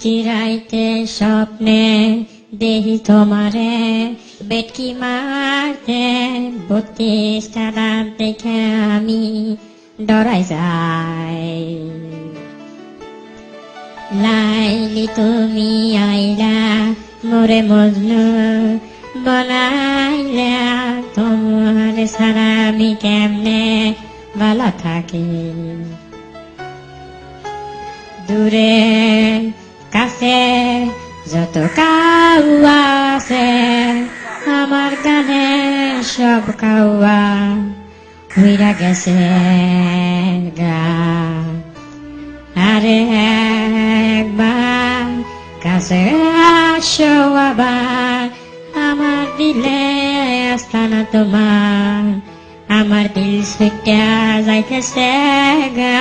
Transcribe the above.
চিরাইতে স্বপ্নে দেহি তোমারে বেটকি মারতে 32টা রাত দেখে আমি ডরাই যাই। লাইলি তুমি আইলা মোরে মজনু বনাইলা, তোমার ছাড়া আমি কেমনে ভালো থাকি। দূরে কাছে যত কাউয়া আছে, আমার গানে সব কাউয়া হইরা গেছে গা। আরে একবার কাছে আসো আবার, আমার দিলে আস্তানা তোমার, আমার দিল ছুটিয়া যাইতেছে গা।